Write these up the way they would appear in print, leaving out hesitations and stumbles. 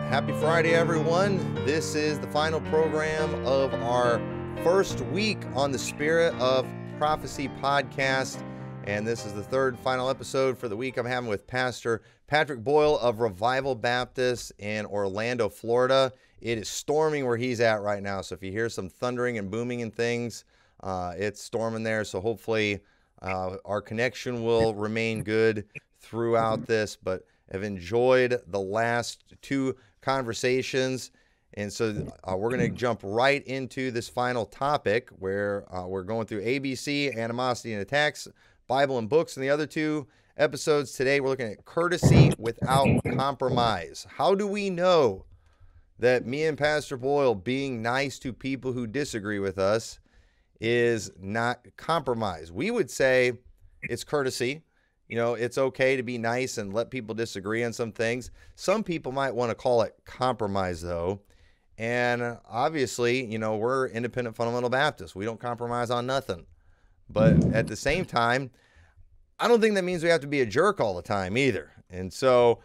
Happy Friday, everyone. This is the final program of our first week on the Spirit of Prophecy podcast. And this is the third final episode for the week I'm having with Pastor Patrick Boyle of Revival Baptist in Orlando, Florida. It is storming where he's at right now. So if you hear some thundering and booming and things, it's storming there. So hopefully our connection will remain good throughout this. But I've enjoyed the last two conversations. And so we're going to jump right into this final topic where we're going through ABC, animosity and attacks, Bible and books. And the other two episodes today, we're looking at courtesy without compromise. How do we know that me and Pastor Boyle being nice to people who disagree with us is not compromise? We would say it's courtesy. You know, it's okay to be nice and let people disagree on some things. Some people might want to call it compromise, though. And obviously, you know, we're independent fundamental Baptists. We don't compromise on nothing. But at the same time, I don't think that means we have to be a jerk all the time either. And so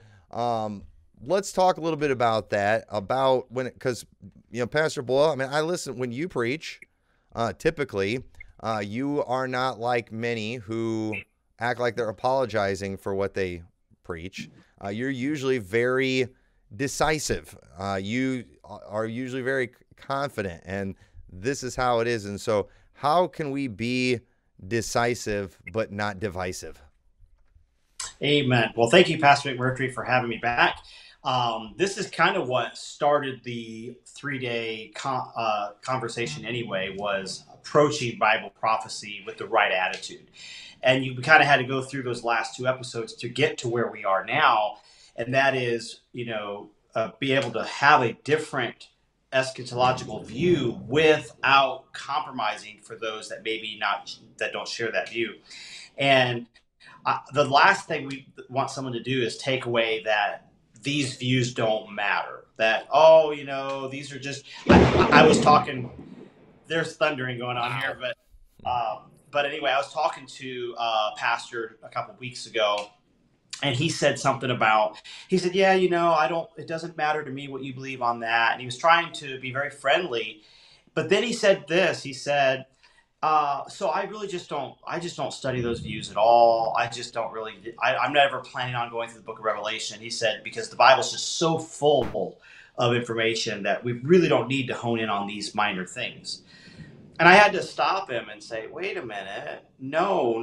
let's talk a little bit about that, about when, because, you know, Pastor Boyle, I mean, I listen when you preach, typically, you are not like many who act like they're apologizing for what they preach. You're usually very decisive. You are usually very confident, and this is how it is. And so how can we be decisive but not divisive? Amen. Well, thank you, Pastor McMurtry, for having me back. This is kind of what started the three-day conversation anyway, was approaching Bible prophecy with the right attitude. And you kind of had to go through those last two episodes to get to where we are now. And that is, you know, be able to have a different eschatological view without compromising for those that maybe not, that don't share that view. And the last thing we want someone to do is take away that these views don't matter. That, oh, you know, these are just, I was talking, there's thundering going on here, but anyway, I was talking to a pastor a couple of weeks ago, and he said something about, he said, yeah, you know, it doesn't matter to me what you believe on that. And he was trying to be very friendly. But then he said this, he said, so I just don't study those views at all. I just don't really, I'm never planning on going through the book of Revelation. He said, because the Bible's just so full of information that we really don't need to hone in on these minor things. And I had to stop him and say, wait a minute. No.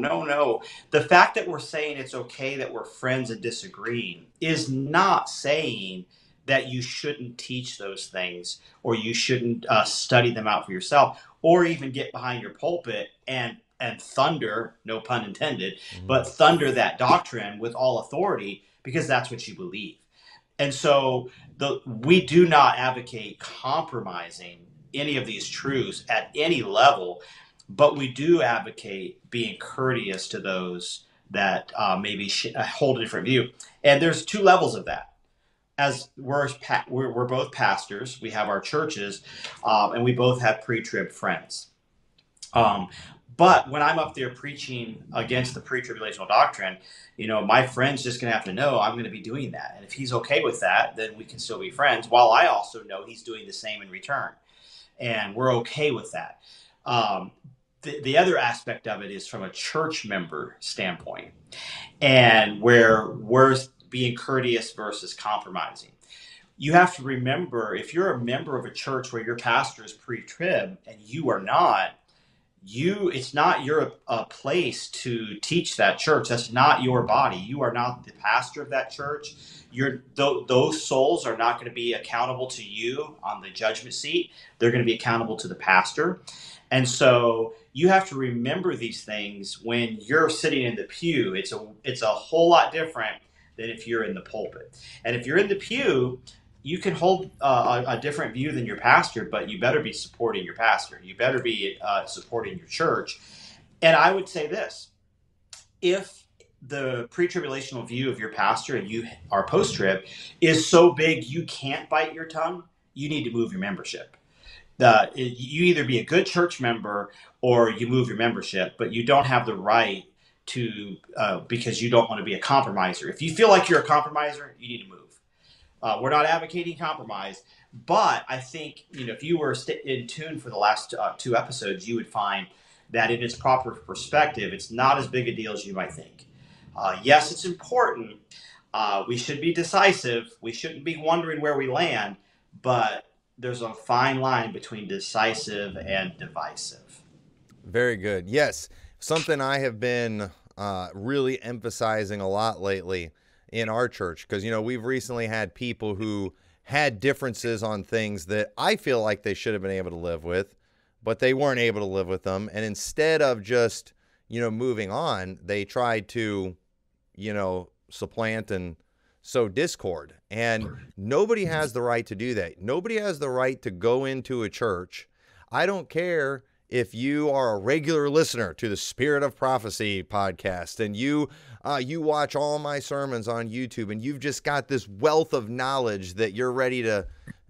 The fact that we're saying it's okay that we're friends and disagreeing is not saying that you shouldn't teach those things, or you shouldn't study them out for yourself, or even get behind your pulpit and thunder, no pun intended, but thunder that doctrine with all authority, because that's what you believe. And so we do not advocate compromising any of these truths at any level, but we do advocate being courteous to those that maybe hold a different view. And there's two levels of that. As we're both pastors, we have our churches, and we both have pre-trib friends. But when I'm up there preaching against the pre-tribulational doctrine, you know, my friend's just going to have to know I'm going to be doing that. And if he's okay with that, then we can still be friends, while I also know he's doing the same in return. And we're okay with that. The other aspect of it is from a church member standpoint, and where we're being courteous versus compromising. You have to remember, if you're a member of a church where your pastor is pre-trib and you are not, it's not your place to teach that church. That's not your body. You are not the pastor of that church. Those souls are not going to be accountable to you on the judgment seat. They're going to be accountable to the pastor. And so you have to remember these things when you're sitting in the pew. It's a whole lot different than if you're in the pulpit. And if you're in the pew, you can hold a different view than your pastor, but you better be supporting your pastor. You better be supporting your church. And I would say this: if the pre-tribulational view of your pastor and you are post-trib is so big you can't bite your tongue, you need to move your membership. You either be a good church member or you move your membership, but you don't have the right to, because you don't want to be a compromiser. If you feel like you're a compromiser, you need to move. We're not advocating compromise, but I think, if you were in tune for the last two episodes, you would find that in its proper perspective, it's not as big a deal as you might think. Yes, it's important. We should be decisive. We shouldn't be wondering where we land, but there's a fine line between decisive and divisive. Very good. Yes, something I have been really emphasizing a lot lately in our church, because we've recently had people who had differences on things that I feel like they should have been able to live with, but they weren't able to live with them. And instead of just moving on, they tried to supplant and sow discord. And nobody has the right to do that. Nobody has the right to go into a church. I don't care if you are a regular listener to the Spirit of Prophecy podcast and you watch all my sermons on YouTube and you've just got this wealth of knowledge that you're ready to,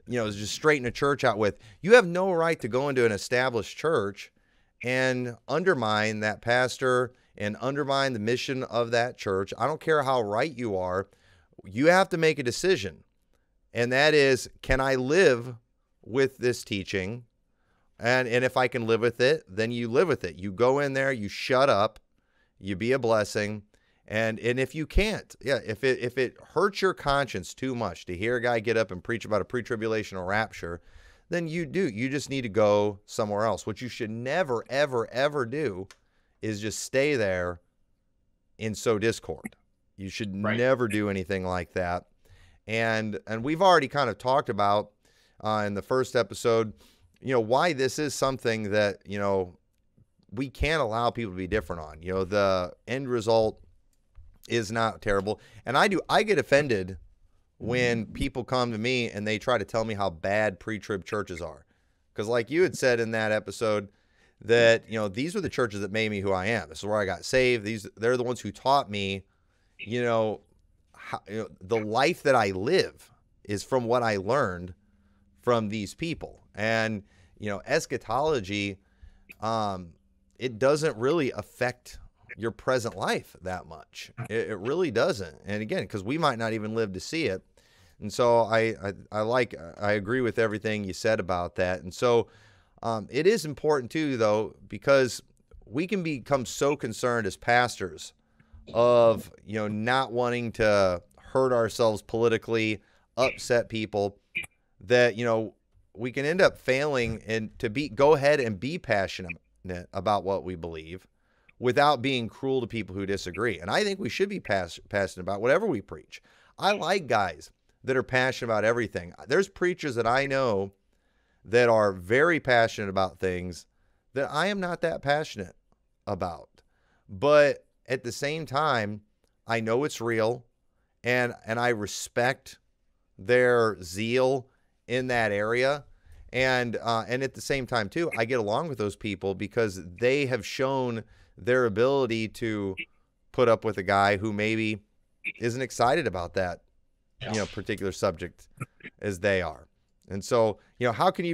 just straighten a church out with. You have no right to go into an established church and undermine that pastor and undermine the mission of that church. I don't care how right you are. You have to make a decision. And that is, can I live with this teaching? And if I can live with it, then you live with it. You go in there, you shut up, you be a blessing. And if you can't, if it hurts your conscience too much to hear a guy get up and preach about a pre-tribulational rapture, then you just need to go somewhere else. What you should never, ever, ever do is just stay there and sow discord. You should never do anything like that. And we've already kind of talked about in the first episode, why this is something that, we can't allow people to be different on. The end result is not terrible. And I get offended when people come to me and they try to tell me how bad pre-trib churches are. Because like you had said in that episode, that, these are the churches that made me who I am. This is where I got saved. They're the ones who taught me, how, the life that I live is from what I learned from these people. And, eschatology, it doesn't really affect your present life that much. It really doesn't. And again, because we might not even live to see it. And so I agree with everything you said about that. And so it is important too, though, because we can become so concerned as pastors of, not wanting to hurt ourselves politically, upset people, that, we can end up failing and to go ahead and be passionate about what we believe without being cruel to people who disagree. And I think we should be passionate about whatever we preach. I like guys that are passionate about everything. There's preachers that I know that are very passionate about things that I am not that passionate about. But at the same time, I know it's real, and I respect their zeal in that area. And at the same time, too, I get along with those people because they have shown their ability to put up with a guy who maybe isn't excited about that, particular subject as they are. And so, how do you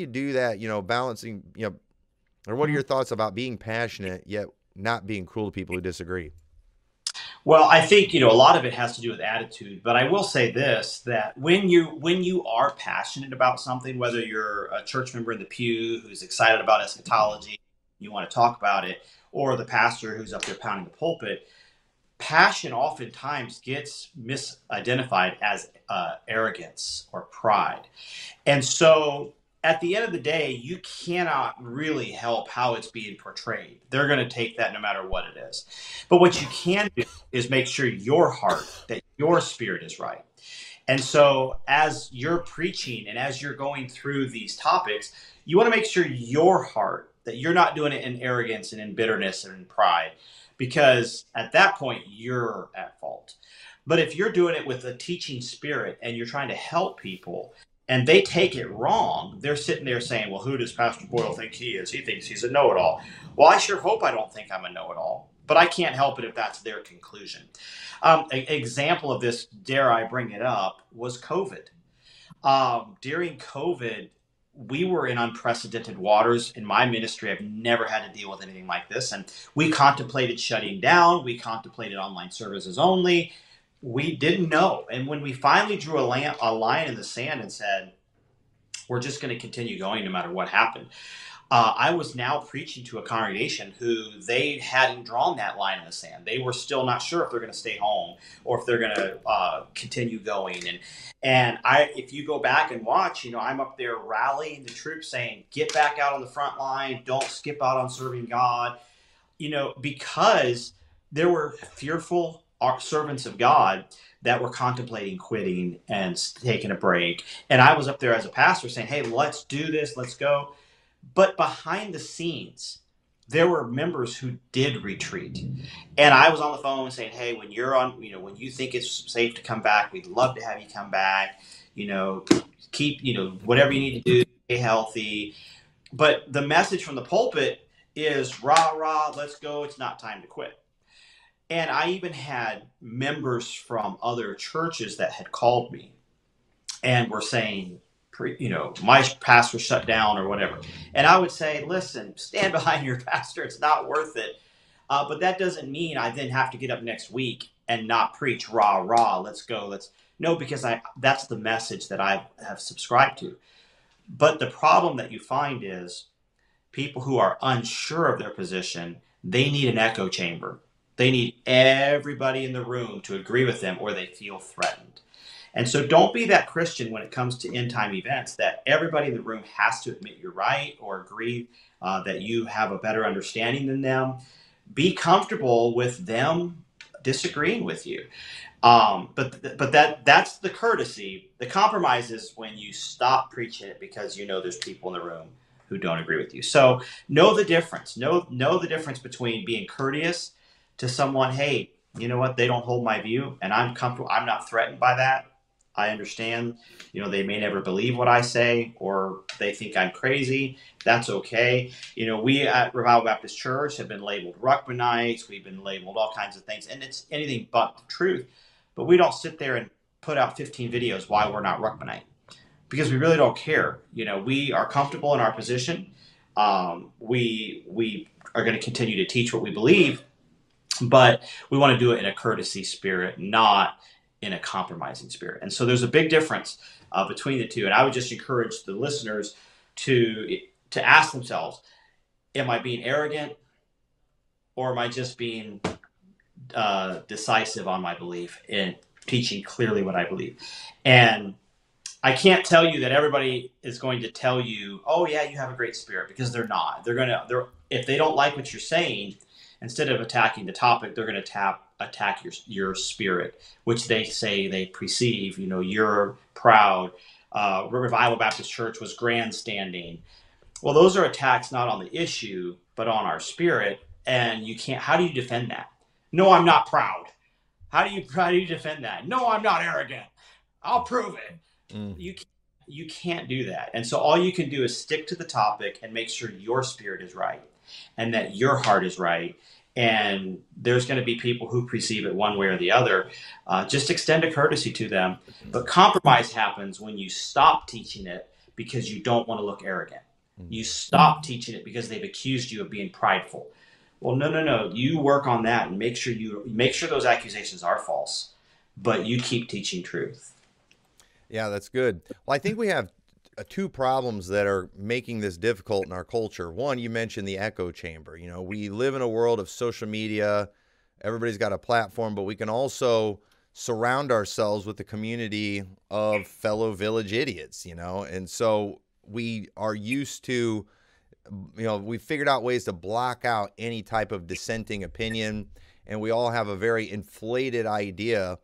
do that, balancing, or what are your thoughts about being passionate yet not being cruel to people who disagree? Well, I think, a lot of it has to do with attitude, but I will say this, that when you are passionate about something, whether you're a church member in the pew who's excited about eschatology, you want to talk about it, or the pastor who's up there pounding the pulpit, passion oftentimes gets misidentified as arrogance or pride. And so at the end of the day, you cannot really help how it's being portrayed. They're going to take that no matter what it is. But what you can do is make sure your heart, that your spirit is right. And so as you're preaching and as you're going through these topics, you want to make sure your heart, that you're not doing it in arrogance and in bitterness and in pride, because at that point, you're at fault. But if you're doing it with a teaching spirit and you're trying to help people, and they take it wrong, they're sitting there saying, well, who does Pastor Boyle think he is? He thinks he's a know-it-all. Well, I sure hope I don't think I'm a know-it-all, but I can't help it if that's their conclusion. An example of this, dare I bring it up, was COVID. During COVID, we were in unprecedented waters. In my ministry, I've never had to deal with anything like this. And we contemplated shutting down. We contemplated online services only. we didn't know. And when we finally drew a line in the sand and said, we're just going to continue going no matter what happened, I was now preaching to a congregation who they hadn't drawn that line in the sand. They were still not sure if they're going to stay home or if they're going to continue going. And if you go back and watch, I'm up there rallying the troops, saying, "Get back out on the front line. Don't skip out on serving God." Because there were fearful servants of God that were contemplating quitting and taking a break. And I was up there as a pastor saying, "Hey, let's do this. Let's go." But behind the scenes, there were members who did retreat. And I was on the phone saying, "Hey, when when you think it's safe to come back, we'd love to have you come back. Keep, whatever you need to do, stay healthy." But the message from the pulpit is rah, rah, let's go. It's not time to quit. And I even had members from other churches that had called me and were saying, my pastor shut down or whatever. And I would say, listen, stand behind your pastor. It's not worth it. But that doesn't mean I then have to get up next week and not preach rah, rah, let's go. No, because that's the message that I have subscribed to. But the problem that you find is people who are unsure of their position, they need an echo chamber. They need everybody in the room to agree with them or they feel threatened. And so don't be that Christian when it comes to end time events that everybody in the room has to admit you're right or agree that you have a better understanding than them. Be comfortable with them disagreeing with you. But that's the courtesy. The compromise is when you stop preaching it because there's people in the room who don't agree with you. So know the difference. Know the difference between being courteous to someone. Hey, you know what? They don't hold my view, and I'm comfortable. I'm not threatened by that. I understand. They may never believe what I say, or they think I'm crazy. That's okay. We at Revival Baptist Church have been labeled Ruckmanites. We've been labeled all kinds of things, and it's anything but the truth. But we don't sit there and put out 15 videos why we're not Ruckmanite, because we really don't care. We are comfortable in our position. We are going to continue to teach what we believe, but we want to do it in a courtesy spirit, not in a compromising spirit. And so there's a big difference between the two. And I would just encourage the listeners to ask themselves, am I being arrogant, or am I just being decisive on my belief and teaching clearly what I believe? And I can't tell you that everybody is going to tell you, "Oh yeah, you have a great spirit," because they're not. If they don't like what you're saying, instead of attacking the topic, they're going to attack your spirit, which they say they perceive. You're proud. Revival Baptist Church was grandstanding. Well, those are attacks not on the issue, but on our spirit. And you can't. How do you defend that? No, I'm not proud. How do you defend that? No, I'm not arrogant. I'll prove it. You can't do that. And so all you can do is stick to the topic and make sure your spirit is right and that your heart is right. And there's going to be people who perceive it one way or the other. Just extend a courtesy to them. But compromise happens when you stop teaching it because you don't want to look arrogant. You stop teaching it because they've accused you of being prideful. Well, no. You work on that and make sure those accusations are false, but you keep teaching truth. Yeah, that's good. Well, I think we have two problems that are making this difficult in our culture. One, you mentioned the echo chamber. We live in a world of social media. Everybody's got a platform, but we can also surround ourselves with a community of fellow village idiots, and so we are used to, we figured out ways to block out any type of dissenting opinion, and we all have a very inflated idea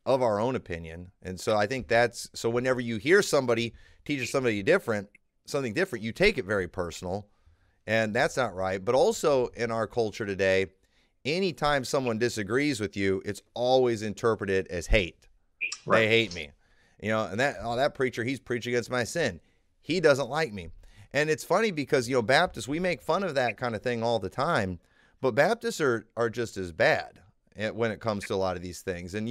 of our own opinion. And so I think so whenever you hear somebody teaches something different, you take it very personal, and that's not right. But also in our culture today, anytime someone disagrees with you, it's always interpreted as hate. Right. They hate me, and that preacher, he's preaching against my sin. He doesn't like me. And it's funny because, Baptists, we make fun of that kind of thing all the time, but Baptists are just as bad when it comes to a lot of these things. And,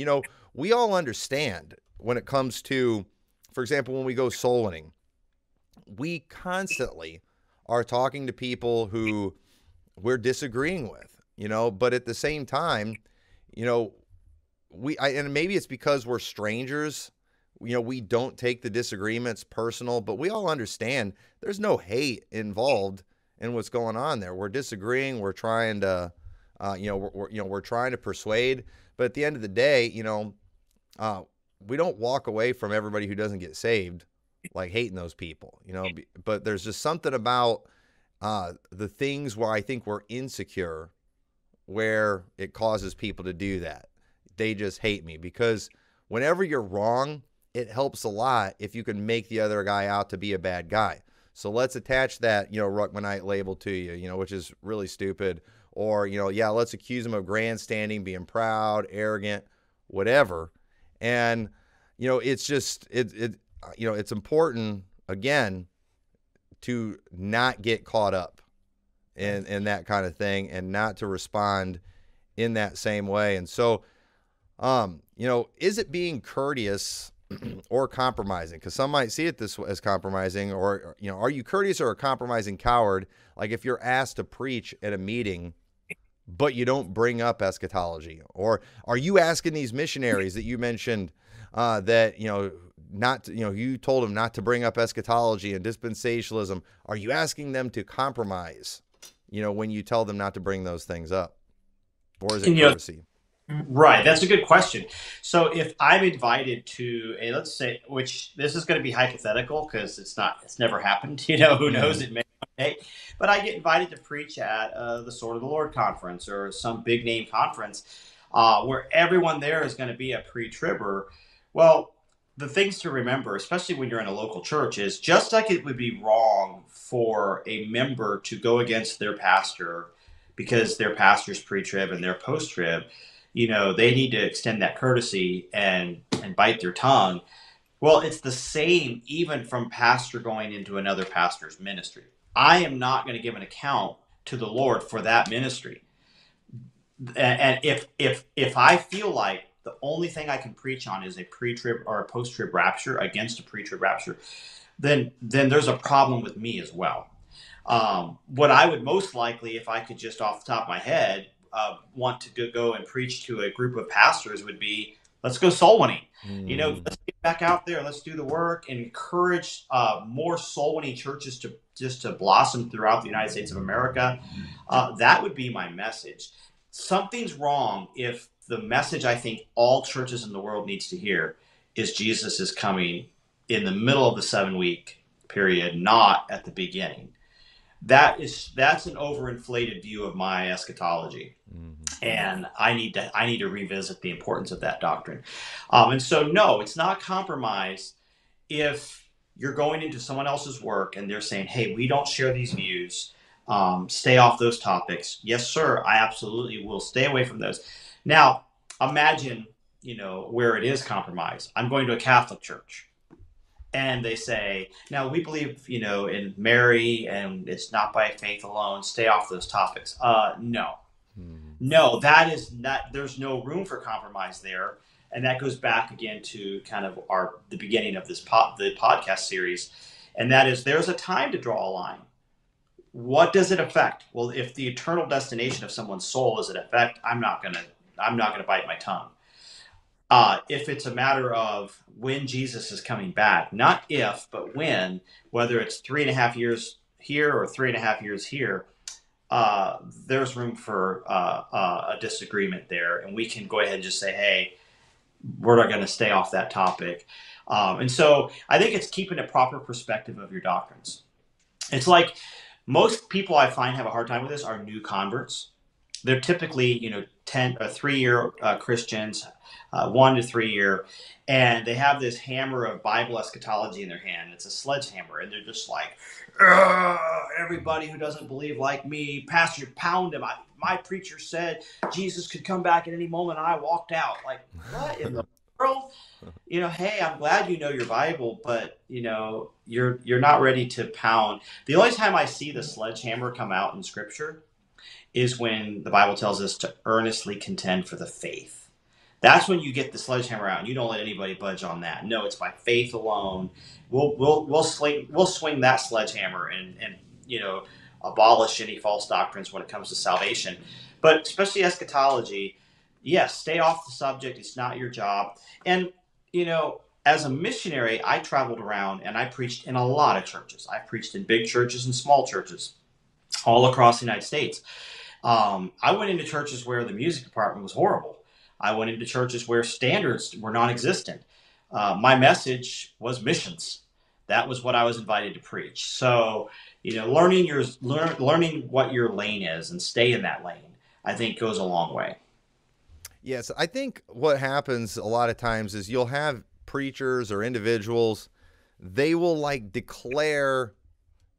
we all understand when it comes to, for example, when we go soul winning, we constantly are talking to people who we're disagreeing with, but at the same time, and maybe it's because we're strangers. We don't take the disagreements personal, but we all understand there's no hate involved in what's going on there. We're disagreeing. We're trying to, we're trying to persuade. But at the end of the day, we don't walk away from everybody who doesn't get saved like hating those people, But there's just something about the things where I think we're insecure, where it causes people to do that. They just hate me because whenever you're wrong, it helps a lot if you can make the other guy out to be a bad guy. So let's attach that, Ruckmanite label to you, which is really stupid. Or, let's accuse him of grandstanding, being proud, arrogant, whatever. And, it's just, it's important, again, to not get caught up in that kind of thing and not to respond in that same way. And so, is it being courteous or compromising? Because some might see it this way as compromising, or, are you courteous or a compromising coward? Like if you're asked to preach at a meeting, but you don't bring up eschatology, or are you asking these missionaries that you mentioned that, you told them not to bring up eschatology and dispensationalism. Are you asking them to compromise, when you tell them not to bring those things up? Or is it courtesy? Right. That's a good question. So if I'm invited to let's say, which this is going to be hypothetical because it's never happened, who knows, it may one day, but I get invited to preach at the Sword of the Lord conference or some big name conference where everyone there is going to be a pre-tribber. Well, the things to remember, especially when you're in a local church, is just like it would be wrong for a member to go against their pastor because their pastor's pre-trib and their post-trib, they need to extend that courtesy and bite their tongue. Well, it's the same even from pastor going into another pastor's ministry. I am not going to give an account to the Lord for that ministry. And if I feel like the only thing I can preach on is a pre-trib or a post-trib rapture against a pre-trib rapture, then there's a problem with me as well. What I would most likely, if I could just off the top of my head, want to go and preach to a group of pastors would be, let's go soul winning. Let's get back out there. Let's do the work and encourage more soul winning churches to blossom throughout the United States of America. That would be my message. Something's wrong if the message I think all churches in the world needs to hear is Jesus is coming in the middle of the 7-week period, not at the beginning. That's an overinflated view of my eschatology. Mm-hmm. And I need to revisit the importance of that doctrine. And so, no, it's not compromise if you're going into someone else's work and they're saying, hey, we don't share these views. Stay off those topics. Yes, sir. I absolutely will stay away from those. Now, imagine, where it is compromise. I'm going to a Catholic church. And they say, now we believe, in Mary and it's not by faith alone. Stay off those topics. No. No, that is not, there's no room for compromise there. And that goes back again to kind of the beginning of this the podcast series. And that is, there's a time to draw a line. What does it affect? Well, if the eternal destination of someone's soul is at effect, I'm not going to bite my tongue. If it's a matter of when Jesus is coming back, not if, but when, whether it's 3.5 years here or 3.5 years here, there's room for a disagreement there. And we can go ahead and just say, hey, we're not going to stay off that topic. And so I think it's keeping a proper perspective of your doctrines. It's like most people I find have a hard time with this are new converts. They're typically, 3-year Christians, 1 to 3 year, and they have this hammer of Bible eschatology in their hand. It's a sledgehammer, and they're just like, everybody who doesn't believe like me, pastor, pound him. My preacher said Jesus could come back at any moment, and I walked out. Like, what in the world? Hey, I'm glad you know your Bible, but you're not ready to pound. The only time I see the sledgehammer come out in Scripture is when the Bible tells us to earnestly contend for the faith. That's when you get the sledgehammer out and you don't let anybody budge on that. No, it's by faith alone. We'll swing that sledgehammer and abolish any false doctrines when it comes to salvation. But especially eschatology, Yes, stay off the subject. It's not your job. And, as a missionary, I traveled around and I preached in a lot of churches. I preached in big churches and small churches all across the United States. I went into churches where the music department was horrible. I went into churches where standards were non existent. My message was missions. That was what I was invited to preach. So, learning what your lane is and stay in that lane, I think goes a long way. Yes, I think what happens a lot of times is you'll have preachers or individuals, they will like declare,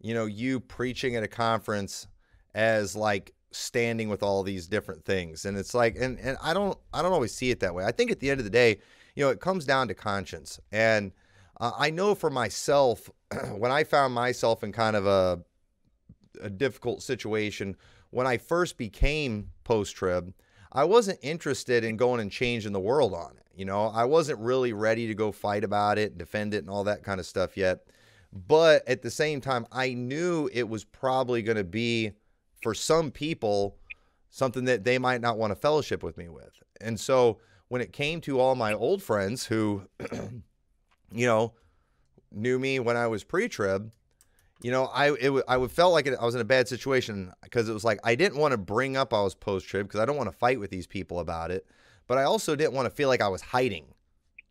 you preaching at a conference as like standing with all these different things. And it's like, and I don't always see it that way. I think at the end of the day, it comes down to conscience. And I know for myself, when I found myself in kind of a difficult situation, when I first became post-trib, I wasn't interested in going and changing the world on it. I wasn't really ready to go fight about it, defend it, and all that kind of stuff yet. But at the same time, I knew it was probably going to be, for some people, something that they might not want to fellowship with me with. And so when it came to all my old friends who, knew me when I was pre-trib, I would felt like I was in a bad situation, because it was like I didn't want to bring up I was post-trib because I don't want to fight with these people about it, but I also didn't want to feel like I was hiding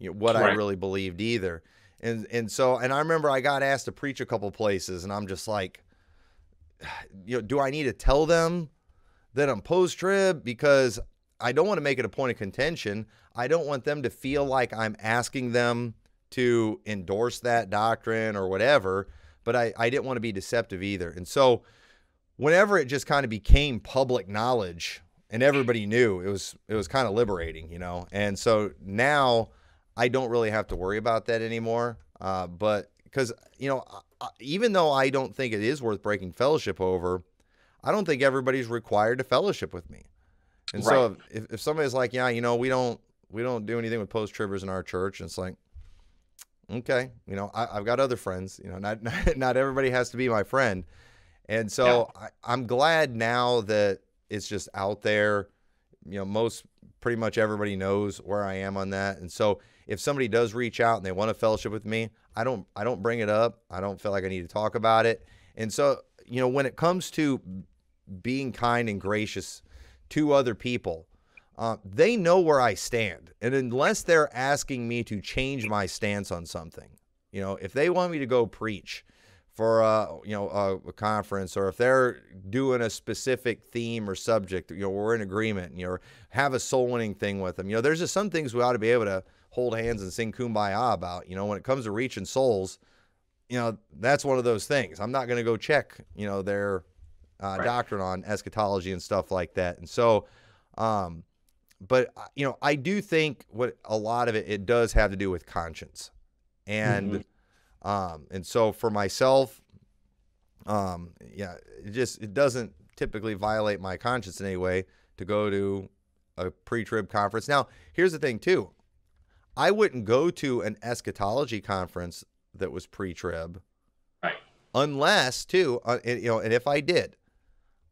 what I really believed either. And so I remember I got asked to preach a couple places, and I'm just like, do I need to tell them that I'm post-trib? Because I don't want to make it a point of contention. I don't want them to feel like I'm asking them to endorse that doctrine or whatever. But I didn't want to be deceptive either. And so whenever it just kind of became public knowledge and everybody knew, it was kind of liberating, And so now I don't really have to worry about that anymore. But because, even though I don't think it is worth breaking fellowship over, I don't think everybody's required to fellowship with me. And so if somebody's like, yeah, we don't do anything with post-tribbers in our church, and it's like, okay, I've got other friends, not everybody has to be my friend. And so I'm glad now that it's just out there, pretty much everybody knows where I am on that. And so if somebody does reach out and they want to fellowship with me, I don't bring it up. I don't feel like I need to talk about it. And so, when it comes to being kind and gracious to other people, they know where I stand. And unless they're asking me to change my stance on something, if they want me to go preach for, a conference, or if they're doing a specific theme or subject, we're in agreement, have a soul winning thing with them. There's just some things we ought to be able to hold hands and sing Kumbaya about. When it comes to reaching souls, that's one of those things. I'm not going to go check, their doctrine on eschatology and stuff like that. And so, but, I do think what a lot of it does have to do with conscience. And, and so for myself, it doesn't typically violate my conscience in any way to go to a pre-trib conference. Now, here's the thing too. I wouldn't go to an eschatology conference that was pre-trib, unless too, and if I did,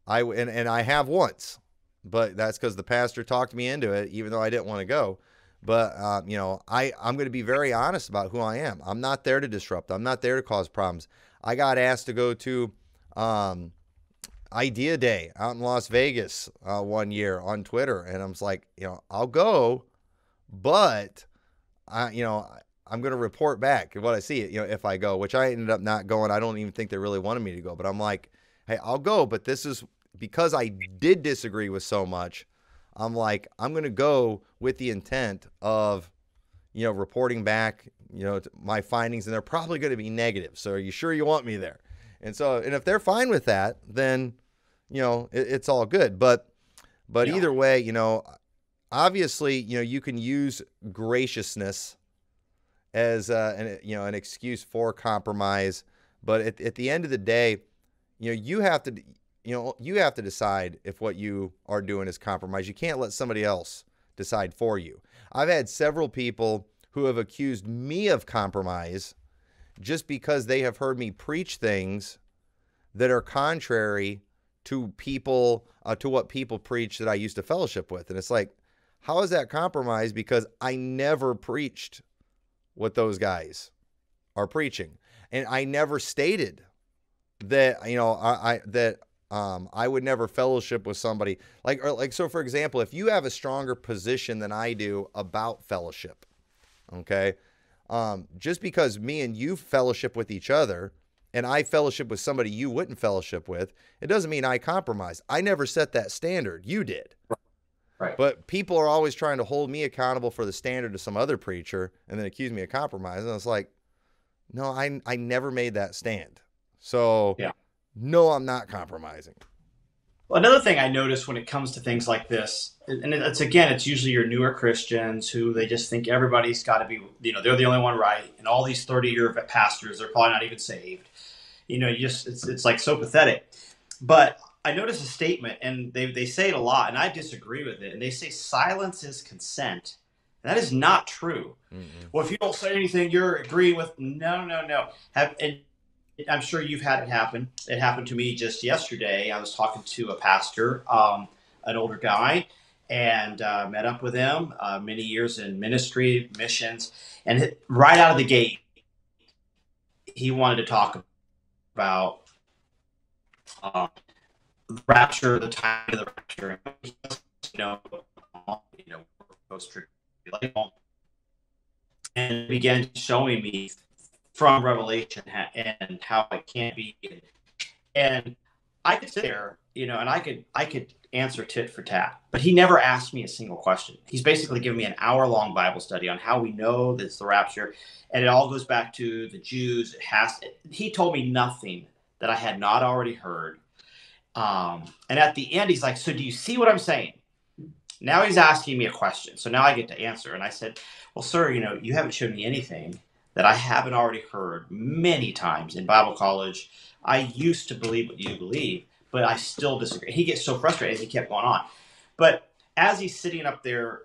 and I have once. But that's because the pastor talked me into it, even though I didn't want to go. But, I'm going to be very honest about who I am. I'm not there to disrupt. I'm not there to cause problems. I got asked to go to Idea Day out in Las Vegas one year on Twitter. And I was like, I'll go, but, I'm going to report back what I see, if I go, which I ended up not going. I don't even think they really wanted me to go. But I'm like, hey, I'll go, but this is because I did disagree with so much. I'm like, I'm going to go with the intent of, reporting back, my findings, and they're probably going to be negative. So are you sure you want me there? And so, and if they're fine with that, then, it's all good. But either way, obviously, you can use graciousness as an excuse for compromise. But at the end of the day, you have to decide if what you are doing is compromise. You can't let somebody else decide for you. I've had several people who have accused me of compromise just because they have heard me preach things that are contrary to people, to what people preach that I used to fellowship with. And it's like, How is that compromise? Because I never preached what those guys are preaching. And I never stated that, I would never fellowship with somebody so for example, if you have a stronger position than I do about fellowship, okay, just because me and you fellowship with each other and I fellowship with somebody you wouldn't fellowship with, it doesn't mean I compromise. I never set that standard. You did. Right. But people are always trying to hold me accountable for the standard of some other preacher and then accuse me of compromise. And it's like, no, I never made that stand. So Yeah. no, I'm not compromising. Well, another thing I notice when it comes to things like this, and it's usually your newer Christians who they just think everybody's got to be, they're the only one right. And all these 30-year pastors, they're probably not even saved. It's like so pathetic. But I notice a statement, and they say it a lot, and I disagree with it. And they say silence is consent. And that is not true. Mm-hmm. Well, if you don't say anything, you're agreeing with. No. And I'm sure you've had it happen. It happened to me just yesterday. I was talking to a pastor, an older guy, and met up with him. Many years in ministry, missions, and right out of the gate, he wanted to talk about the rapture, the time of the rapture. And began showing me from Revelation and how it can't be. And I could sit there, and I could answer tit for tat, but he never asked me a single question. He's basically given me an hour-long Bible study on how we know that it's the rapture, and it all goes back to the Jews. He told me nothing that I had not already heard. And at the end, he's like, "So do you see what I'm saying?" Now he's asking me a question, so now I get to answer. And I said, "Well, sir, you haven't shown me anything that I haven't already heard many times in Bible college. I used to believe what you believe, but I still disagree." He gets so frustrated. He kept going on. But as he's sitting up there,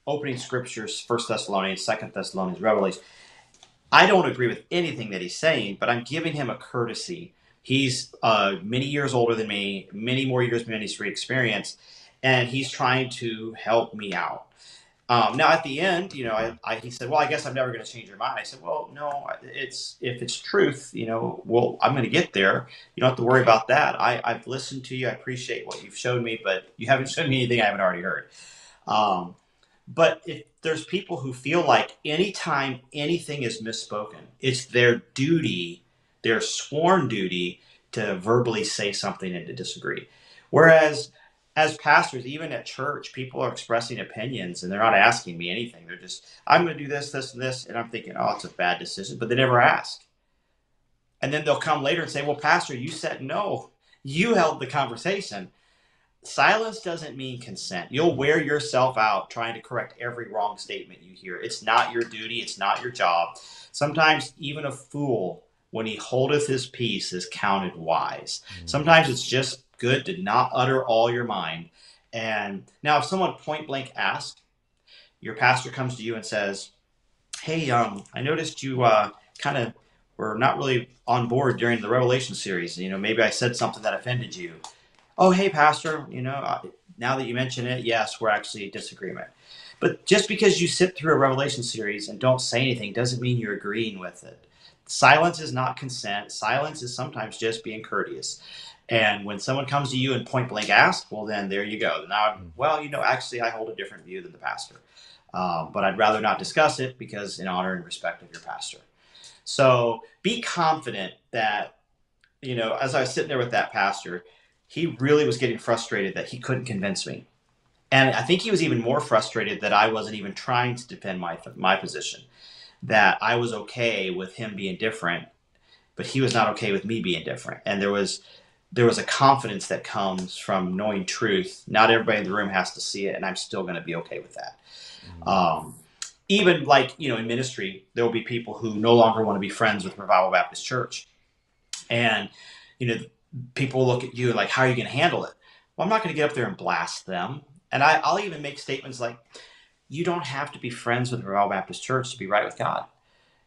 opening scriptures, 1 Thessalonians, 2 Thessalonians, Revelation, I don't agree with anything that he's saying, but I'm giving him a courtesy. He's many years older than me, many more years of ministry experience, and he's trying to help me out. Now at the end, he said, "Well, I guess I'm never going to change your mind." I said, "Well, no, if it's truth, I'm going to get there. You don't have to worry about that. I've listened to you. I appreciate what you've shown me, but you haven't shown me anything I haven't already heard." But if there's people who feel like anytime anything is misspoken, it's their duty, their sworn duty, to verbally say something and to disagree. Whereas as pastors, even at church, people are expressing opinions and they're not asking me anything. They're just, "I'm going to do this, this, and this." And I'm thinking, "Oh, it's a bad decision," but they never ask. And then they'll come later and say, "Well, pastor, you said no. You held the conversation." Silence doesn't mean consent. You'll wear yourself out trying to correct every wrong statement you hear. It's not your duty. It's not your job. Sometimes even a fool, when he holdeth his peace, is counted wise. Sometimes it's just good to not utter all your mind. And now if someone point blank asks, your pastor comes to you and says, "Hey, I noticed you kind of were not really on board during the Revelation series. Maybe I said something that offended you." "Oh, hey, pastor, now that you mention it, yes, we're actually in disagreement." But just because you sit through a Revelation series and don't say anything doesn't mean you're agreeing with it. Silence is not consent. Silence is sometimes just being courteous. And when someone comes to you and point blank asks, well, then there you go. Now, actually, I hold a different view than the pastor. But I'd rather not discuss it because in honor and respect of your pastor. So be confident that, as I was sitting there with that pastor, he really was getting frustrated that he couldn't convince me. And I think he was even more frustrated that I wasn't even trying to defend my position, that I was okay with him being different, but he was not okay with me being different. And there was a confidence that comes from knowing truth. Not everybody in the room has to see it, and I'm still going to be okay with that. Even in ministry, there will be people who no longer want to be friends with Revival Baptist Church. And, people look at you like, "How are you going to handle it?" Well, I'm not going to get up there and blast them. And I'll even make statements like, "You don't have to be friends with Revival Baptist Church to be right with God."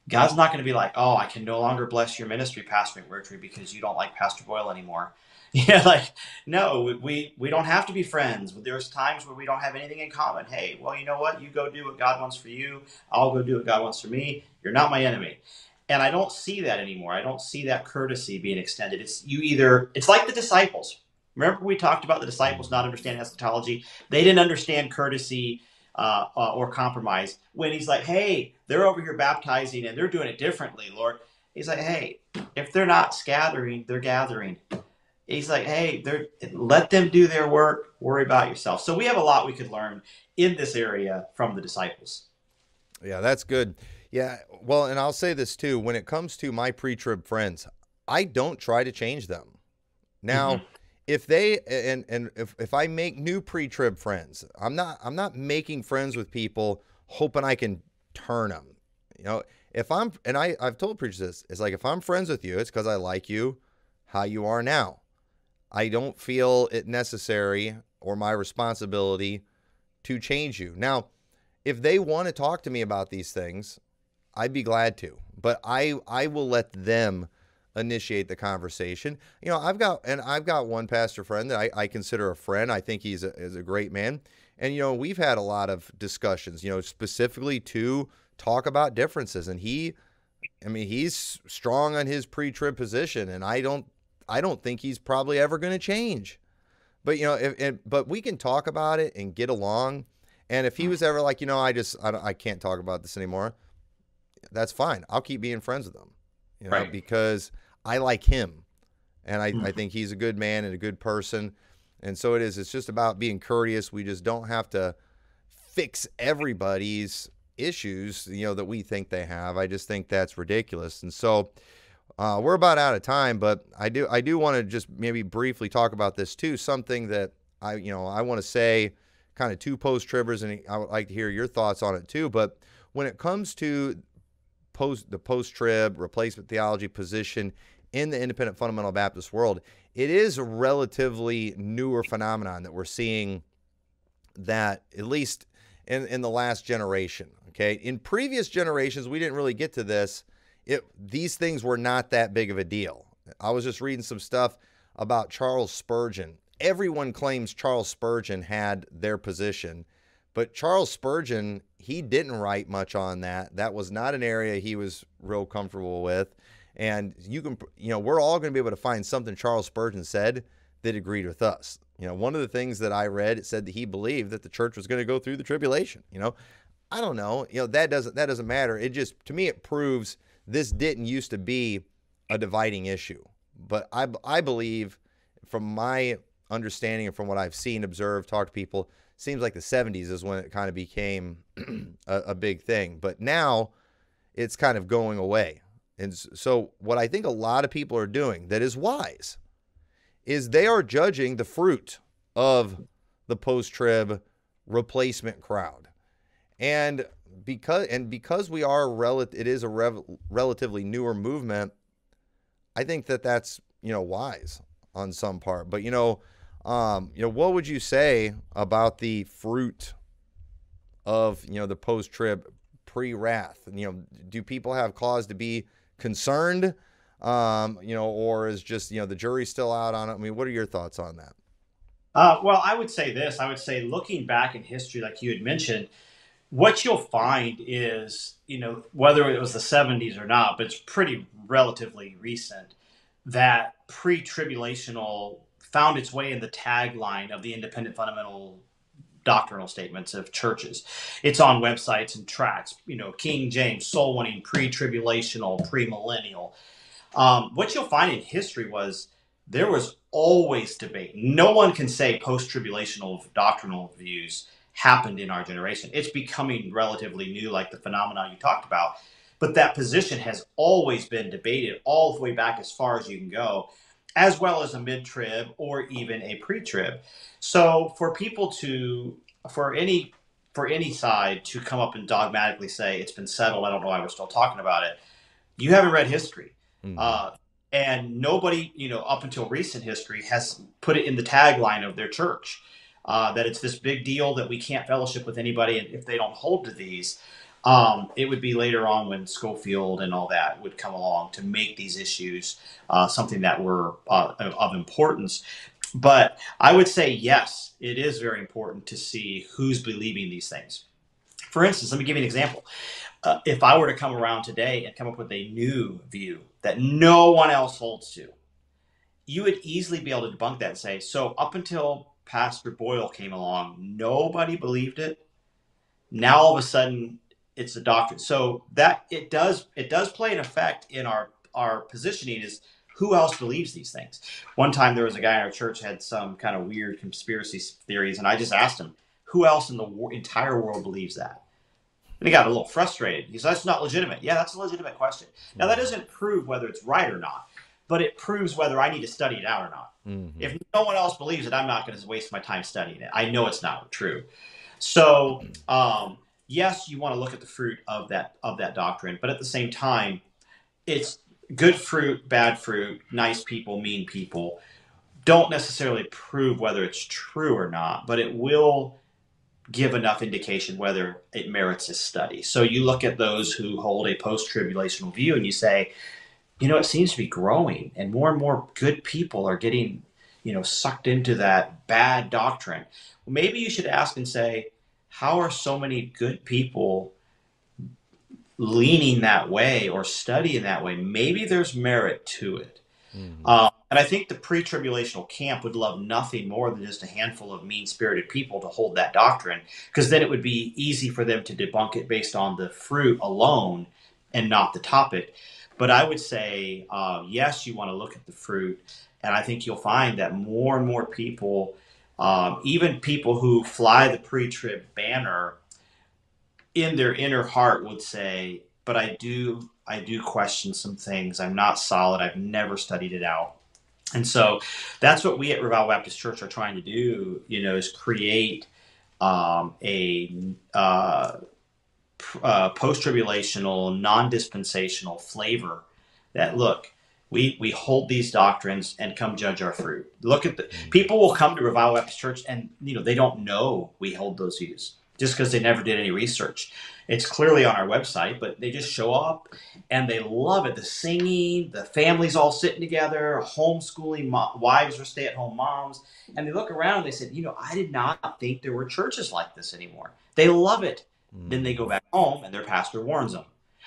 God's not going to be like, "Oh, I can no longer bless your ministry, Pastor McMurtry, because you don't like Pastor Boyle anymore." Yeah, like, no, we don't have to be friends. There's times where we don't have anything in common. Hey, well, you know what? You go do what God wants for you. I'll go do what God wants for me. You're not my enemy. And I don't see that anymore. I don't see that courtesy being extended. It's like the disciples. Remember, we talked about the disciples not understanding eschatology. They didn't understand courtesy or compromise. When he's like, hey, they're over here baptizing and they're doing it differently, Lord. He's like, hey, if they're not scattering, they're gathering. He's like, hey, let them do their work. Worry about yourself. So we have a lot we could learn in this area from the disciples. Yeah, that's good. Yeah, well, and I'll say this too. When it comes to my pre-trib friends, I don't try to change them. Now, Mm-hmm. if they and if I make new pre-trib friends, I'm not making friends with people hoping I can turn them. You know, if I'm and I've told preachers this, it's like if I'm friends with you, it's because I like you how you are now. I don't feel it necessary or my responsibility to change you. Now, if they want to talk to me about these things, I'd be glad to. But I will let them initiate the conversation. You know, I've got one pastor friend that I consider a friend. I think is a great man. And you know, we've had a lot of discussions, you know, specifically to talk about differences. And he's strong on his pre-trib position, and I don't think he's probably ever going to change. But you know, but we can talk about it and get along. And if he was ever like, you know, I can't talk about this anymore, that's fine. I'll keep being friends with him, you know, Right. because I like him, and I Mhm. think he's a good man and a good person. And so it is. It's just about being courteous. We just don't have to fix everybody's issues, you know, that we think they have. I just think that's ridiculous. And so we're about out of time, but I do want to just maybe briefly talk about this too. Something that I want to say, kind of to post-tribbers, and I would like to hear your thoughts on it too. But when it comes to the post-trib replacement theology position in the independent fundamental Baptist world, it is a relatively newer phenomenon that we're seeing, that at least in the last generation. Okay, in previous generations, we didn't really get to this. These things were not that big of a deal. I was just reading some stuff about Charles Spurgeon. Everyone claims Charles Spurgeon had their position, but Charles Spurgeon, he didn't write much on that. That was not an area he was real comfortable with. And we're all going to be able to find something Charles Spurgeon said that agreed with us. You know, one of the things that I read, it said that he believed that the church was going to go through the tribulation. You know, I don't know. You know, that doesn't matter. It just, to me, it proves this didn't used to be a dividing issue. But I believe, from my understanding and from what I've seen, observed, talked to people, seems like the 70s is when it kind of became a big thing. But now it's kind of going away. And so what I think a lot of people are doing that is wise is they are judging the fruit of the post-trib replacement crowd. And because we are it is a relatively newer movement, I think that that's, you know, wise on some part. But what would you say about the fruit of, you know, the post-trib pre-wrath? You know, do people have cause to be concerned? Or is just, you know, the jury's still out on it? I mean, what are your thoughts on that? Well, I would say this. I would say, looking back in history, like you had mentioned, what you'll find is, whether it was the 70s or not, but it's pretty relatively recent, that pre-tribulational found its way in the tagline of the independent fundamental doctrinal statements of churches. It's on websites and tracts, King James, soul winning, pre-tribulational, pre-millennial. What you'll find in history was there was always debate. No one can say post-tribulational doctrinal views happened in our generation. It's becoming relatively new, like the phenomenon you talked about. But that position has always been debated all the way back as far as you can go, as well as a mid-trib or even a pre-trib. So for any side to come up and dogmatically say it's been settled, I don't know why we're still talking about it. You haven't read history. Mm-hmm. Uh, and nobody, up until recent history, has put it in the tagline of their church that it's this big deal that we can't fellowship with anybody if they don't hold to these. It would be later on when Schofield and all that would come along to make these issues something that were of importance. But I would say, yes, it is very important to see who's believing these things. For instance, let me give you an example. If I were to come around today and come up with a new view that no one else holds to, you would easily be able to debunk that and say, so up until Pastor Boyle came along, nobody believed it. Now all of a sudden it's a doctrine. So that it does play an effect in our positioning is who else believes these things. One time there was a guy in our church had some kind of weird conspiracy theories, and I just asked him, who else in the entire world believes that? And he got a little frustrated. He said, that's not legitimate. Yeah, that's a legitimate question. Now, that doesn't prove whether it's right or not, but it proves whether I need to study it out or not. Mm-hmm. If no one else believes it, I'm not going to waste my time studying it. I know it's not true. So, yes, you want to look at the fruit of that doctrine, but at the same time, it's good fruit, bad fruit, nice people, mean people don't necessarily prove whether it's true or not, but it will give enough indication whether it merits a study. So you look at those who hold a post-tribulational view and you say, it seems to be growing and more good people are getting, sucked into that bad doctrine. Well, maybe you should ask and say, how are so many good people leaning that way or studying that way? Maybe there's merit to it. Mm-hmm. And I think the pre-tribulational camp would love nothing more than just a handful of mean-spirited people to hold that doctrine, because then it would be easy for them to debunk it based on the fruit alone and not the topic. But I would say, yes, you want to look at the fruit, and I think you'll find that more and more people, even people who fly the pre-trib banner, in their inner heart would say, but I do question some things. I'm not solid. I've never studied it out. And so that's what we at Revival Baptist Church are trying to do, is create a post-tribulational, non-dispensational flavor that, look, we hold these doctrines and come judge our fruit. Look at people will come to Revival Baptist Church and, they don't know we hold those views just because they never did any research. It's clearly on our website, but they just show up and they love it. The singing, the families all sitting together, homeschooling, wives or stay-at-home moms. And they look around and they said, I did not think there were churches like this anymore. They love it. Then they go back home and their pastor warns them.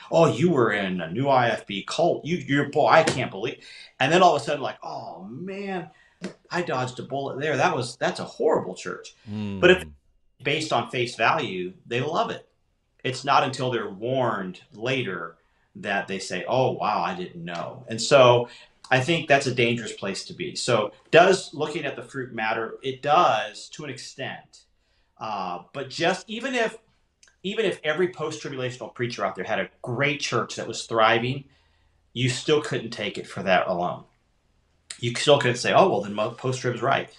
Oh, you were in a new IFB cult. You're boy, I can't believe. And then all of a sudden, like, oh man, I dodged a bullet there. That's a horrible church. But if based on face value, they love it. It's not until they're warned later that they say, oh, wow, I didn't know. And so I think that's a dangerous place to be. So does looking at the fruit matter? It does to an extent. But just even if every post-tribulational preacher out there had a great church that was thriving, you still couldn't take it for that alone. You still couldn't say, oh, well, then post-trib's right.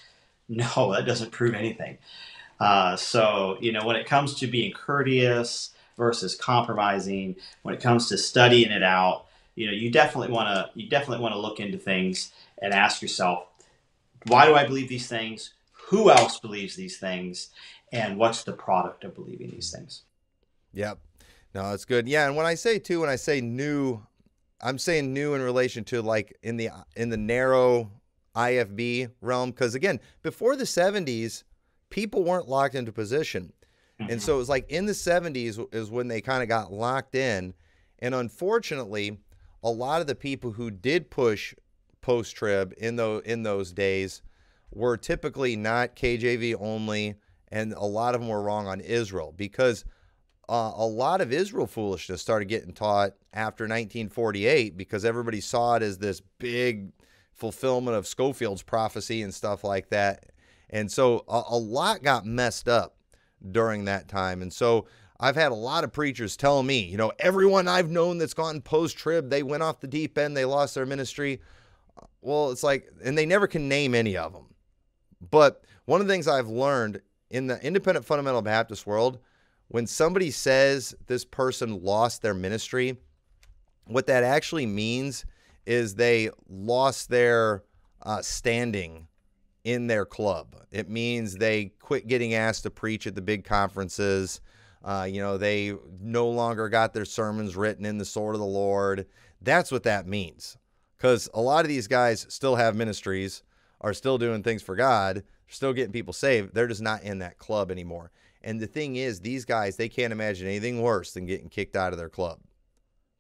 No, that doesn't prove anything. So, when it comes to being courteous versus compromising, when it comes to studying it out, you definitely want to look into things and ask yourself, why do I believe these things? Who else believes these things? And what's the product of believing these things? Yep. No, it's good. Yeah. And when I say new, I'm saying new in relation to like in the narrow IFB realm. Because again, before the 70s, people weren't locked into position. And so it was like in the 70s is when they kind of got locked in. And unfortunately, a lot of the people who did push post-trib in those days were typically not KJV only, and a lot of them were wrong on Israel, because a lot of Israel foolishness started getting taught after 1948 because everybody saw it as this big fulfillment of Schofield's prophecy and stuff like that. And so a lot got messed up during that time. And so I've had a lot of preachers tell me, everyone I've known that's gone post-trib, they went off the deep end, they lost their ministry. Well, it's like, and they never can name any of them. But one of the things I've learned in the independent fundamental Baptist world, when somebody says this person lost their ministry, what that actually means is they lost their standing in their club. It means they quit getting asked to preach at the big conferences. They no longer got their sermons written in the sword of the Lord. That's what that means. Because a lot of these guys still have ministries, are still doing things for God, still getting people saved. They're just not in that club anymore. And the thing is, these guys, they can't imagine anything worse than getting kicked out of their club.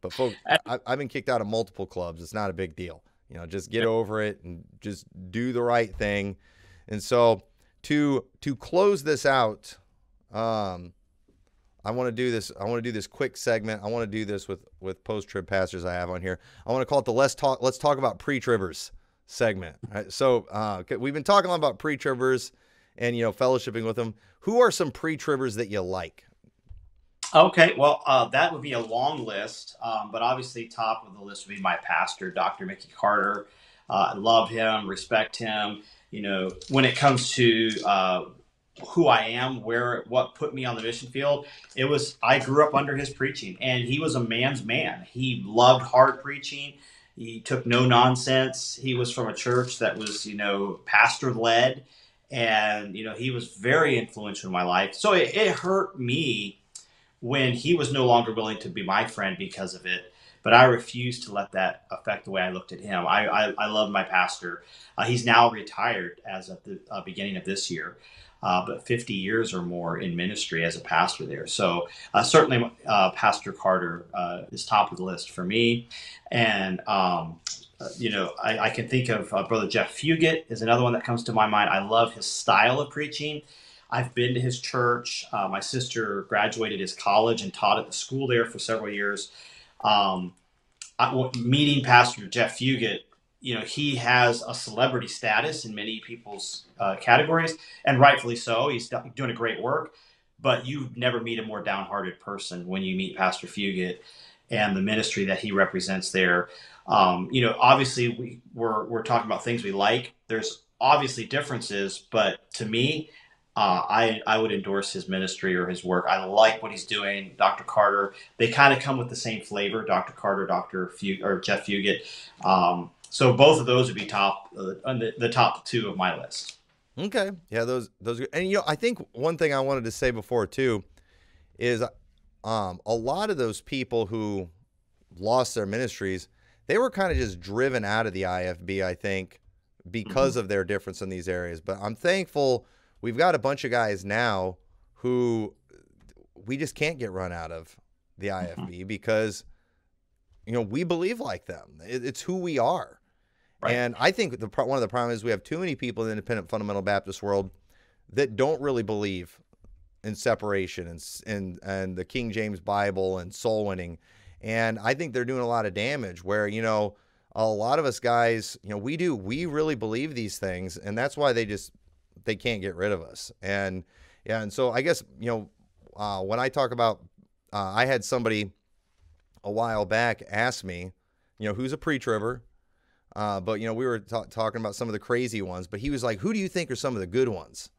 But folks, I've been kicked out of multiple clubs. It's not a big deal. Just get over it and just do the right thing. And so to close this out, I want to do this. I want to do this quick segment. I want to do this with post-trib pastors I have on here. I want to call it the let's talk about pre-tribbers segment. Right? So we've been talking a lot about pre-tribbers and fellowshipping with them. Who are some pre-tribbers that you like? Okay, well, that would be a long list, but obviously top of the list would be my pastor, Dr. Mickey Carter. I love him, respect him. When it comes to who I am, what put me on the mission field, I grew up under his preaching, and he was a man's man. He loved hard preaching. He took no nonsense. He was from a church that was, pastor led, and he was very influential in my life. So it hurt me when he was no longer willing to be my friend because of it. But I refused to let that affect the way I looked at him. I love my pastor. He's now retired as of the beginning of this year, but 50 years or more in ministry as a pastor there. So certainly Pastor Carter is top of the list for me. And, I can think of Brother Jeff Fugit is another one that comes to my mind. I love his style of preaching. I've been to his church. My sister graduated his college and taught at the school there for several years. Meeting Pastor Jeff Fugit, he has a celebrity status in many people's categories, and rightfully so. He's doing a great work, but you never meet a more downhearted person when you meet Pastor Fugit and the ministry that he represents there. Obviously we're talking about things we like. There's obviously differences, but to me, I would endorse his ministry or his work. I like what he's doing. Dr. Carter, they kind of come with the same flavor. Dr. Carter, or Jeff Fugit. So both of those would be top on the top two of my list. Okay, yeah, those and I think one thing I wanted to say before too is a lot of those people who lost their ministries, they were kind of just driven out of the IFB, I think, because of their difference in these areas. But I'm thankful. We've got a bunch of guys now who we just can't get run out of the IFB because, we believe like them. It's who we are. Right. And I think one of the problems is we have too many people in the independent fundamental Baptist world that don't really believe in separation and the King James Bible and soul winning. And I think they're doing a lot of damage where, a lot of us guys, we really believe these things. And that's why they can't get rid of us. And so I guess, when I talk about, I had somebody a while back ask me, who's a pre-tribber, but we were talking about some of the crazy ones, but he was like, who do you think are some of the good ones?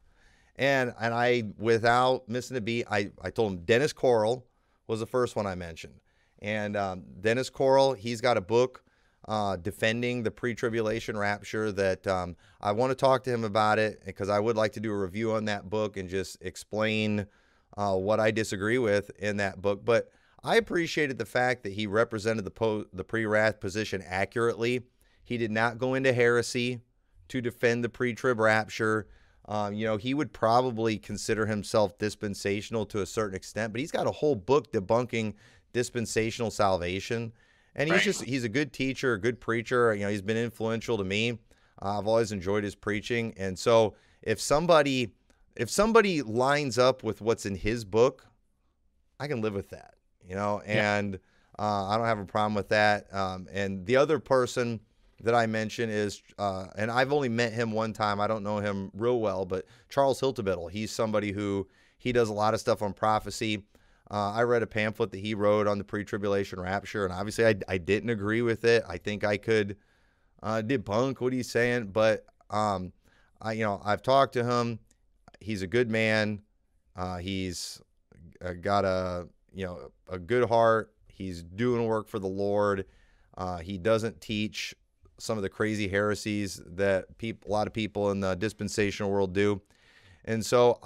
And I, without missing a beat, I told him Dennis Coral was the first one I mentioned. And Dennis Coral, he's got a book defending the pre-tribulation rapture that I want to talk to him about it because I would like to do a review on that book and just explain what I disagree with in that book. But I appreciated the fact that he represented the pre-wrath position accurately. He did not go into heresy to defend the pre-trib rapture. He would probably consider himself dispensational to a certain extent, but he's got a whole book debunking dispensational salvation. And he's a good teacher, a good preacher. He's been influential to me. I've always enjoyed his preaching. And so if somebody lines up with what's in his book, I can live with that, and I don't have a problem with that. And the other person that I mentioned is, and I've only met him one time. I don't know him real well, but Charles Hiltebittle. He's somebody he does a lot of stuff on prophecy. I read a pamphlet that he wrote on the pre-tribulation rapture, and obviously I didn't agree with it. I think I could debunk what he's saying, but I've talked to him. He's a good man. He's got a good heart. He's doing work for the Lord. He doesn't teach some of the crazy heresies that a lot of people in the dispensational world do. And so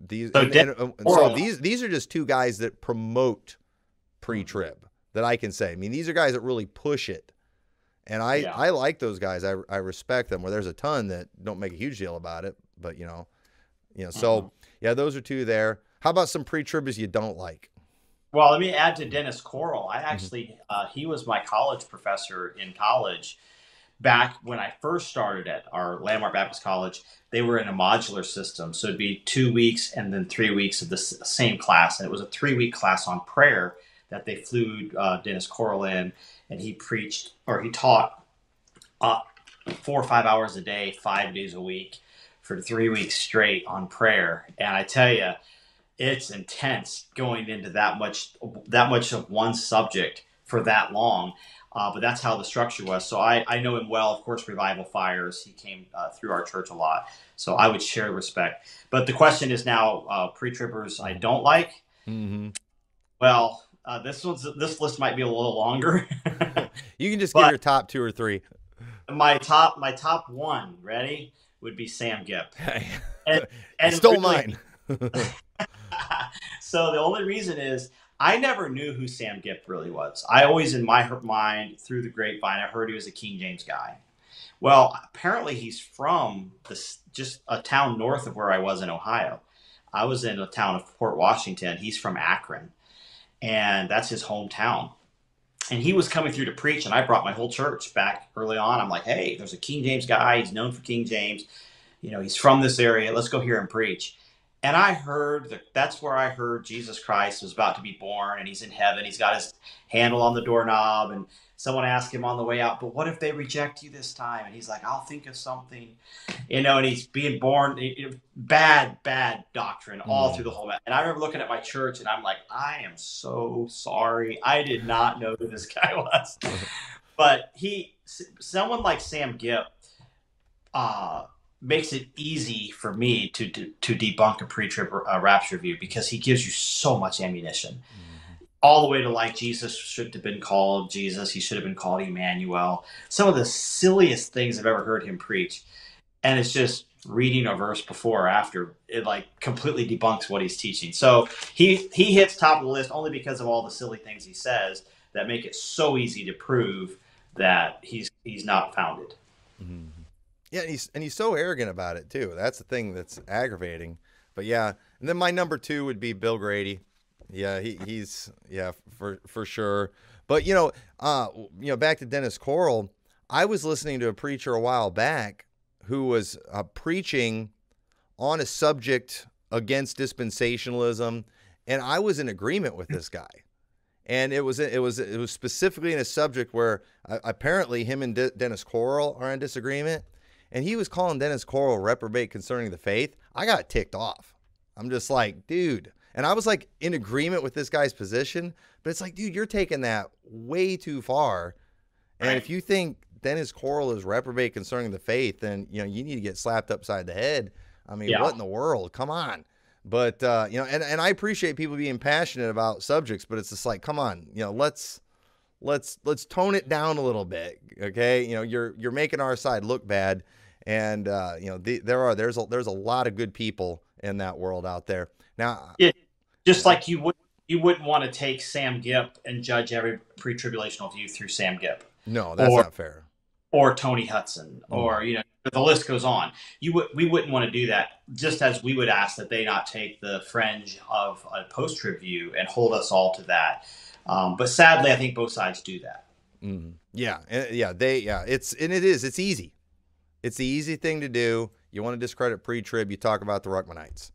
These So, so these are just two guys that promote pre-trib that I can say. I mean, these are guys that really push it, and I like those guys. I respect them. Where there's a ton that don't make a huge deal about it, but So yeah, those are two there. How about some pre-tribbers you don't like? Well, let me add to Dennis Coral. I actually, he was my college professor in college back when I first started at our Landmark Baptist College. They were in a modular system. So it'd be 2 weeks and then 3 weeks of the same class. And it was a 3-week class on prayer that they flew Dennis Coral in. And he preached, or he taught 4 or 5 hours a day, 5 days a week for 3 weeks straight on prayer. And I tell you, it's intense going into that much of one subject for that long. But that's how the structure was. So I know him well. Of course, Revival Fires. He came through our church a lot. So I would share respect. But the question is now, pre-trippers I don't like. Mm-hmm. Well, this list might be a little longer. You can just give your top 2 or 3. My top one, ready, would be Sam Gipp. And stole mine. So the only reason is I never knew who Sam Gipp really was. I always, in my mind, through the grapevine, I heard he was a King James guy. Well, apparently he's from just a town north of where I was in Ohio. I was in a town of Port Washington. He's from Akron, and that's his hometown. And he was coming through to preach, and I brought my whole church back early on. I'm like, hey, there's a King James guy. He's known for King James. He's from this area. Let's go hear him preach. And I heard that's where I heard Jesus Christ was about to be born, and he's in heaven. He's got his handle on the doorknob, and someone asked him on the way out, but what if they reject you this time? And he's like, I'll think of something, and he's being born. Bad doctrine all through the whole. And I remember looking at my church, and I'm like, I am so sorry. I did not know who this guy was. But someone like Sam Gipp, makes it easy for me to debunk a pre-trib rapture view because he gives you so much ammunition. All the way to like Jesus should have been called Jesus. He should have been called Emmanuel. Some of the silliest things I've ever heard him preach. And it's just reading a verse before or after. It completely debunks what he's teaching. So he hits top of the list only because of all the silly things he says that make it so easy to prove that he's not founded. Mm-hmm. Yeah, and he's so arrogant about it too. That's the thing that's aggravating. But yeah, and then my number 2 would be Bill Grady. Yeah, he's for sure. But back to Dennis Coral. I was listening to a preacher a while back who was preaching on a subject against dispensationalism, and I was in agreement with this guy. And it was specifically in a subject where apparently him and Dennis Coral are in disagreement. And he was calling Dennis Coral reprobate concerning the faith. I got ticked off. I'm just like, dude. And I was in agreement with this guy's position, but it's like, dude, you're taking that way too far. And if you think Dennis Coral is reprobate concerning the faith, then you need to get slapped upside the head. I mean, what in the world? Come on. But and I appreciate people being passionate about subjects, but it's just like, come on, let's tone it down a little bit, okay? You're making our side look bad. And there's a lot of good people in that world out there. Now, like you wouldn't want to take Sam Gipp and judge every pre-tribulational view through Sam Gipp. No, that's not fair. Or Tony Hudson, or the list goes on. We wouldn't want to do that. Just as we would ask that they not take the fringe of a post-trib view and hold us all to that. But sadly, I think both sides do that. Mm-hmm. Yeah, it's easy. It's the easy thing to do. You want to discredit pre-trib, you talk about the Ruckmanites.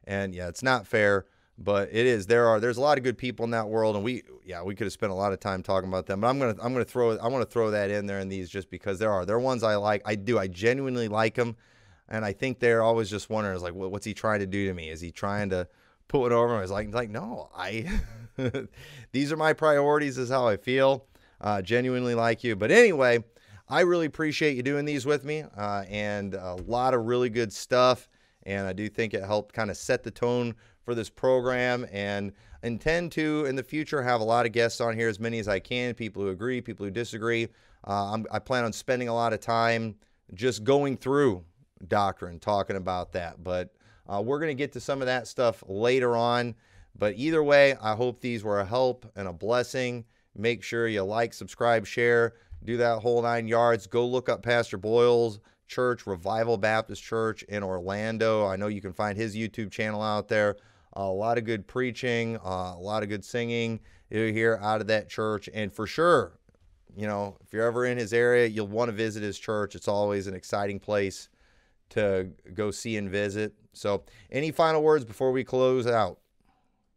And it's not fair, but it is. There's a lot of good people in that world, and we could have spent a lot of time talking about them. But I want to throw that in there in these just because they're ones I like. I genuinely like them, and I think they're always just wondering, what's he trying to do to me? Is he trying to put it over? I was like, no, these are my priorities. Is how I feel. Genuinely like you, but anyway. I really appreciate you doing these with me, and a lot of really good stuff, and I do think it helped kind of set the tone for this program, and intend to, in the future, have a lot of guests on here, as many as I can, people who agree, people who disagree. I plan on spending a lot of time just going through doctrine, talking about that, but We're going to get to some of that stuff later on. But either way, I hope these were a help and a blessing. Make sure you like, subscribe, share, do that whole 9 yards. Go look up Pastor Boyle's church, Revival Baptist Church in Orlando. I know you can find his YouTube channel out there. A lot of good preaching, a lot of good singing you'll hear out of that church. And for sure, you know, if you're ever in his area, you'll want to visit his church. It's always an exciting place to go see and visit. So any final words before we close out?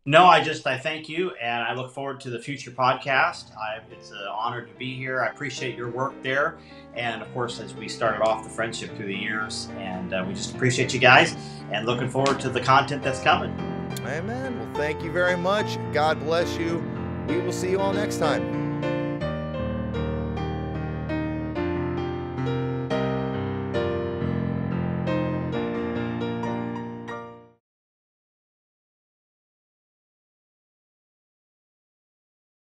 No, I thank you, and I look forward to the future podcast. It's an honor to be here. I appreciate your work there, and of course, as we started off the friendship through the years, and we just appreciate you guys, and looking forward to the content that's coming. Amen. Well, thank you very much. God bless you. We will see you all next time.